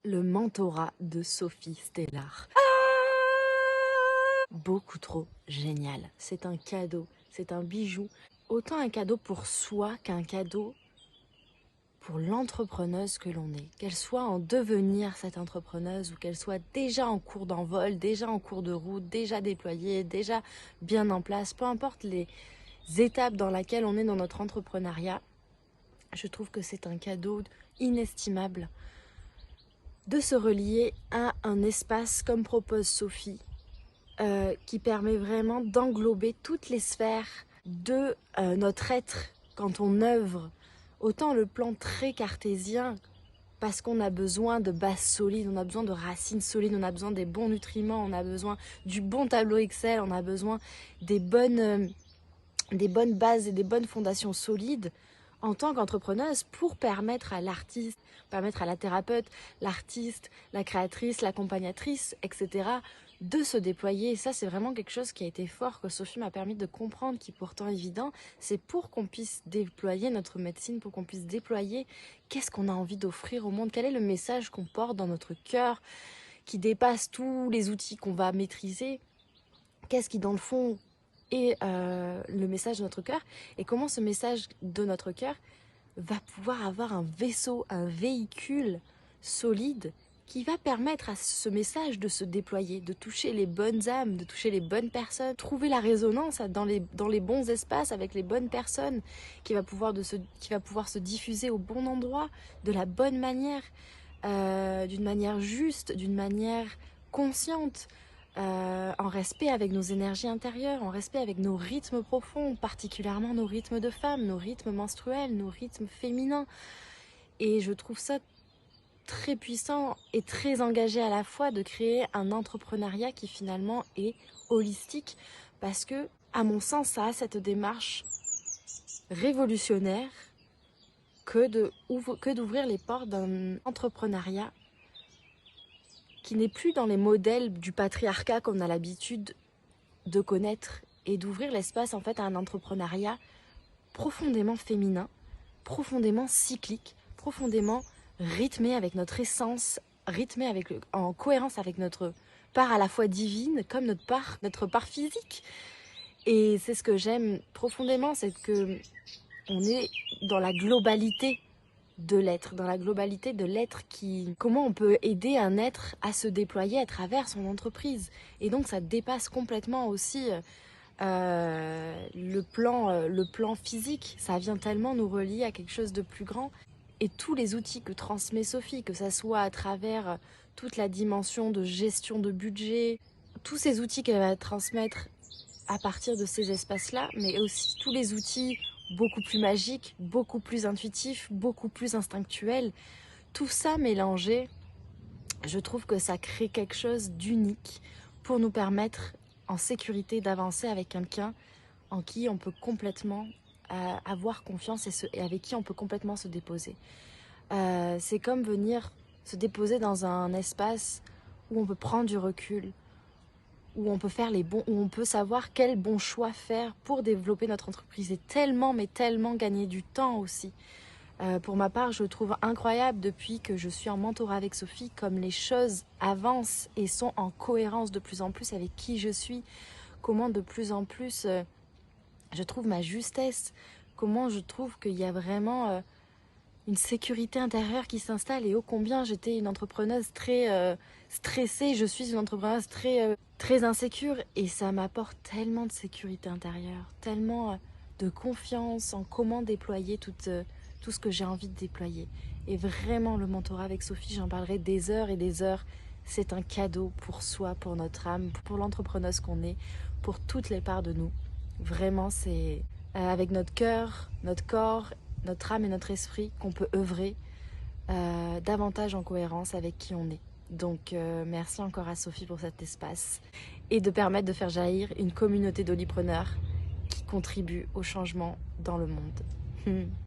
Le mentorat de Sophie Stellar. Beaucoup trop génial. C'est un cadeau, c'est un bijou. Autant un cadeau pour soi qu'un cadeau pour l'entrepreneuse que l'on est. Qu'elle soit en devenir cette entrepreneuse ou qu'elle soit déjà en cours d'envol, déjà en cours de route, déjà déployée, déjà bien en place, peu importe les étapes dans lesquelles on est dans notre entrepreneuriat, je trouve que c'est un cadeau inestimable de se relier à un espace comme propose Sophie, qui permet vraiment d'englober toutes les sphères de notre être quand on œuvre. Autant le plan très cartésien, parce qu'on a besoin de bases solides, on a besoin de racines solides, on a besoin des bons nutriments, on a besoin du bon tableau Excel, on a besoin des bonnes bases et des bonnes fondations solides en tant qu'entrepreneuse pour permettre à l'artiste, permettre à la thérapeute, l'artiste, la créatrice, l'accompagnatrice, etc. de se déployer. Et ça, c'est vraiment quelque chose qui a été fort, que Sophie m'a permis de comprendre, qui est pourtant évident. C'est pour qu'on puisse déployer notre médecine, pour qu'on puisse déployer qu'est-ce qu'on a envie d'offrir au monde, quel est le message qu'on porte dans notre cœur, qui dépasse tous les outils qu'on va maîtriser. Qu'est-ce qui, dans le fond, est le message de notre cœur, et comment ce message de notre cœur va pouvoir avoir un vaisseau, un véhicule solide qui va permettre à ce message de se déployer, de toucher les bonnes âmes, de toucher les bonnes personnes, trouver la résonance dans les bons espaces avec les bonnes personnes, qui va pouvoir se diffuser au bon endroit, de la bonne manière, d'une manière juste, d'une manière consciente, en respect avec nos énergies intérieures, en respect avec nos rythmes profonds, particulièrement nos rythmes de femmes, nos rythmes menstruels, nos rythmes féminins. Et je trouve ça très puissant et très engagé à la fois de créer un entrepreneuriat qui finalement est holistique, parce que, à mon sens, ça a cette démarche révolutionnaire que d'ouvrir les portes d'un entrepreneuriat qui n'est plus dans les modèles du patriarcat qu'on a l'habitude de connaître, et d'ouvrir l'espace en fait à un entrepreneuriat profondément féminin, profondément cyclique, profondément rythmé avec notre essence, rythmé en cohérence avec notre part à la fois divine comme notre part physique. Et c'est ce que j'aime profondément, c'est que on est dans la globalité de l'être, comment on peut aider un être à se déployer à travers son entreprise. Et donc ça dépasse complètement aussi le plan physique. Ça vient tellement nous relier à quelque chose de plus grand. Et tous les outils que transmet Sophie, que ça soit à travers toute la dimension de gestion de budget, tous ces outils qu'elle va transmettre à partir de ces espaces-là, mais aussi tous les outils beaucoup plus magiques, beaucoup plus intuitifs, beaucoup plus instinctuels, tout ça mélangé, je trouve que ça crée quelque chose d'unique pour nous permettre en sécurité d'avancer avec quelqu'un en qui on peut complètement avoir confiance, et avec qui on peut complètement se déposer. C'est comme venir se déposer dans un espace où on peut prendre du recul, où on peut faire où on peut savoir quel bon choix faire pour développer notre entreprise, et tellement, mais tellement gagner du temps aussi. Pour ma part, je trouve incroyable, depuis que je suis en mentorat avec Sophie, comme les choses avancent et sont en cohérence de plus en plus avec qui je suis, comment de plus en plus je trouve ma justesse, comment je trouve qu'il y a vraiment une sécurité intérieure qui s'installe, et ô combien j'étais une entrepreneuse très stressée, je suis une entrepreneuse très insécure, et ça m'apporte tellement de sécurité intérieure, tellement de confiance en comment déployer tout ce que j'ai envie de déployer. Et vraiment, le mentorat avec Sophie, j'en parlerai des heures et des heures. C'est un cadeau pour soi, pour notre âme, pour l'entrepreneuse qu'on est, pour toutes les parts de nous. Vraiment, c'est avec notre cœur, notre corps, notre âme et notre esprit qu'on peut œuvrer davantage en cohérence avec qui on est. Donc merci encore à Sophie pour cet espace, et de permettre de faire jaillir une communauté d'olipreneurs qui contribuent au changement dans le monde.